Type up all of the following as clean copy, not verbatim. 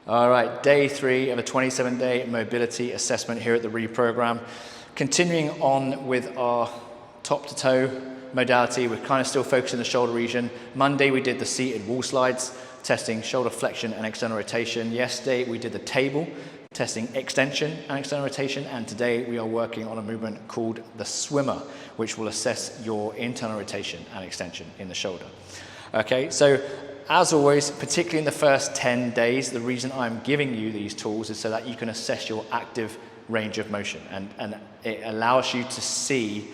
All right, day 3 of a 27-day mobility assessment here at the Reprogram. Continuing on with our top-to-toe modality, we're kind of still focusing on the shoulder region. Monday we did the seated wall slides, testing shoulder flexion and external rotation. Yesterday we did the table, testing extension and external rotation, and today we are working on a movement called the swimmer, which will assess your internal rotation and extension in the shoulder. Okay, so as always, particularly in the first 10 days, the reason I'm giving you these tools is so that you can assess your active range of motion, and it allows you to see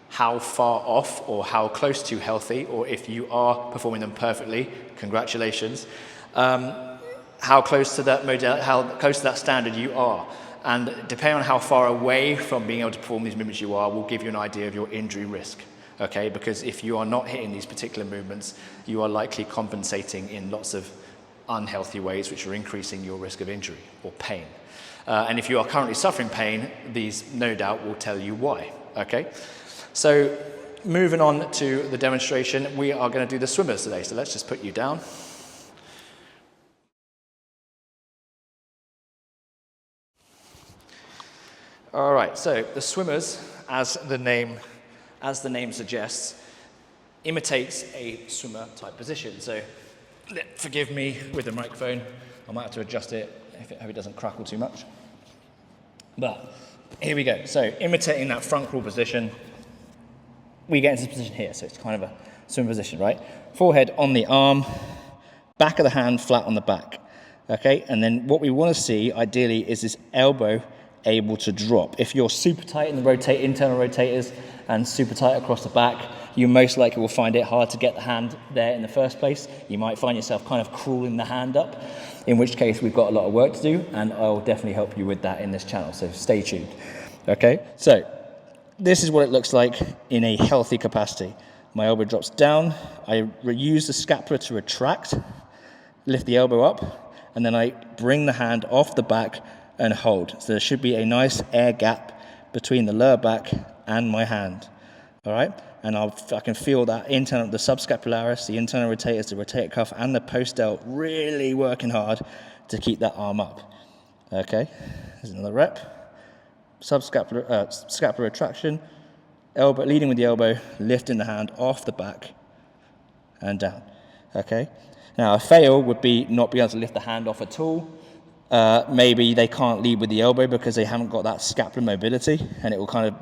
how far off or how close to healthy, or if you are performing them perfectly, congratulations, how close to that how close to that standard you are. And depending on how far away from being able to perform these movements you are, will give you an idea of your injury risk. Okay, because if you are not hitting these particular movements, you are likely compensating in lots of unhealthy ways, which are increasing your risk of injury or pain. And if you are currently suffering pain, these no doubt will tell you why. Okay, so moving on to the demonstration, we are going to do the swimmers today. So let's just put you down. All right, so the swimmers, as the name suggests, imitates a swimmer type position. So forgive me with the microphone, I might have to adjust it, I hope it doesn't crackle too much. But here we go. So imitating that front crawl position, we get into this position here. So it's kind of a swim position, right? Forehead on the arm, back of the hand flat on the back. Okay, and then what we want to see ideally is this elbow able to drop. If you're super tight in the internal rotators and super tight across the back, you most likely will find it hard to get the hand there in the first place. You might find yourself kind of crawling the hand up, in which case we've got a lot of work to do, and I'll definitely help you with that in this channel, so stay tuned. Okay, so this is what it looks like in a healthy capacity. My elbow drops down, I use the scapula to retract, lift the elbow up, and then I bring the hand off the back and hold. So there should be a nice air gap between the lower back and my hand. All right, and I can feel that the subscapularis, the internal rotators, the rotator cuff, and the post-delt really working hard to keep that arm up. Okay, there's another rep. Scapular retraction, elbow leading with the elbow, lifting the hand off the back and down. Okay, now a fail would be not being able to lift the hand off at all. Maybe they can't lead with the elbow because they haven't got that scapular mobility, and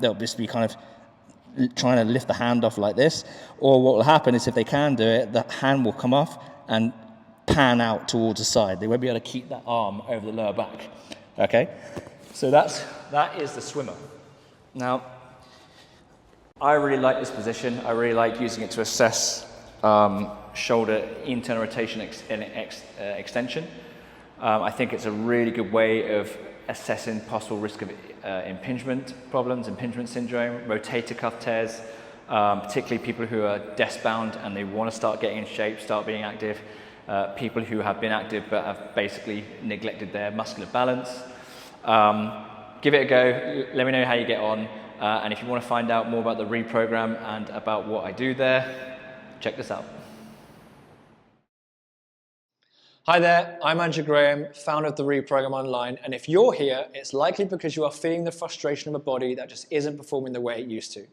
they'll just be kind of trying to lift the hand off like this. Or what will happen is if they can do it, the hand will come off and pan out towards the side. They won't be able to keep that arm over the lower back. Okay, so that is the swimmer. Now, I really like this position. I really like using it to assess shoulder internal rotation and extension. I think it's a really good way of assessing possible risk of impingement problems, impingement syndrome, rotator cuff tears, particularly people who are desk-bound and they want to start getting in shape, start being active, people who have been active but have basically neglected their muscular balance. Give it a go, let me know how you get on, and if you want to find out more about the Reprogram and about what I do there, check this out. Hi there, I'm Andrew Graham, founder of the Reprogram Online, and if you're here, it's likely because you are feeling the frustration of a body that just isn't performing the way it used to.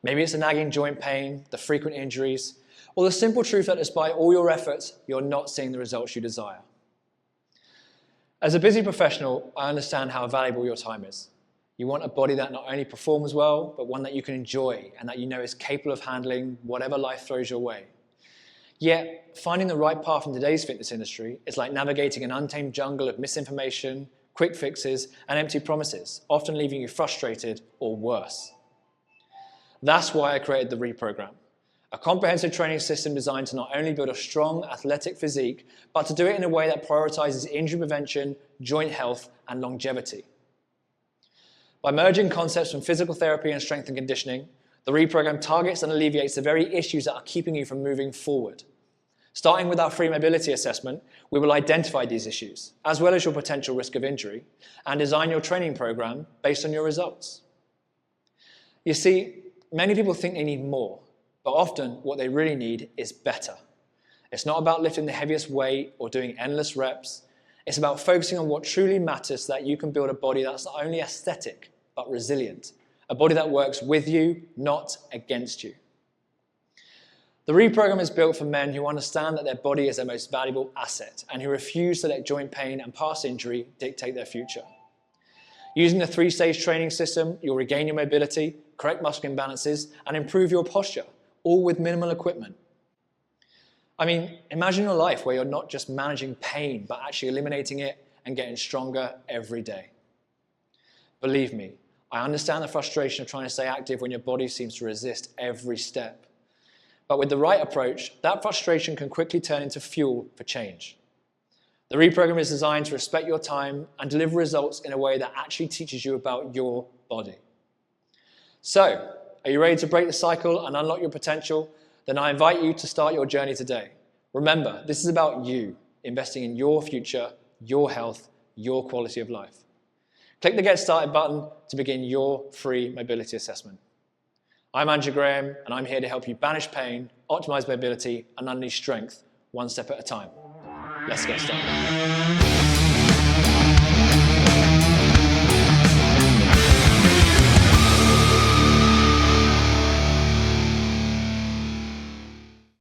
Maybe it's the nagging joint pain, the frequent injuries, or the simple truth that despite all your efforts, you're not seeing the results you desire. As a busy professional, I understand how valuable your time is. You want a body that not only performs well, but one that you can enjoy and that you know is capable of handling whatever life throws your way. Yet, finding the right path in today's fitness industry is like navigating an untamed jungle of misinformation, quick fixes, and empty promises, often leaving you frustrated or worse. That's why I created the Reprogram, a comprehensive training system designed to not only build a strong, athletic physique, but to do it in a way that prioritizes injury prevention, joint health, and longevity. By merging concepts from physical therapy and strength and conditioning, the Reprogram targets and alleviates the very issues that are keeping you from moving forward. Starting with our free mobility assessment, we will identify these issues, as well as your potential risk of injury, and design your training program based on your results. You see, many people think they need more, but often what they really need is better. It's not about lifting the heaviest weight or doing endless reps. It's about focusing on what truly matters so that you can build a body that's not only aesthetic, but resilient. A body that works with you, not against you. The Reprogram is built for men who understand that their body is their most valuable asset and who refuse to let joint pain and past injury dictate their future. Using the 3-stage training system, you'll regain your mobility, correct muscle imbalances, and improve your posture, all with minimal equipment. I mean, imagine a life where you're not just managing pain, but actually eliminating it and getting stronger every day. Believe me, I understand the frustration of trying to stay active when your body seems to resist every step. But with the right approach, that frustration can quickly turn into fuel for change. The Reprogram is designed to respect your time and deliver results in a way that actually teaches you about your body. So, are you ready to break the cycle and unlock your potential? Then I invite you to start your journey today. Remember, this is about you, investing in your future, your health, your quality of life. Click the Get Started button to begin your free mobility assessment. I'm Andrew Graham, and I'm here to help you banish pain, optimize mobility, and unleash strength one step at a time. Let's get started.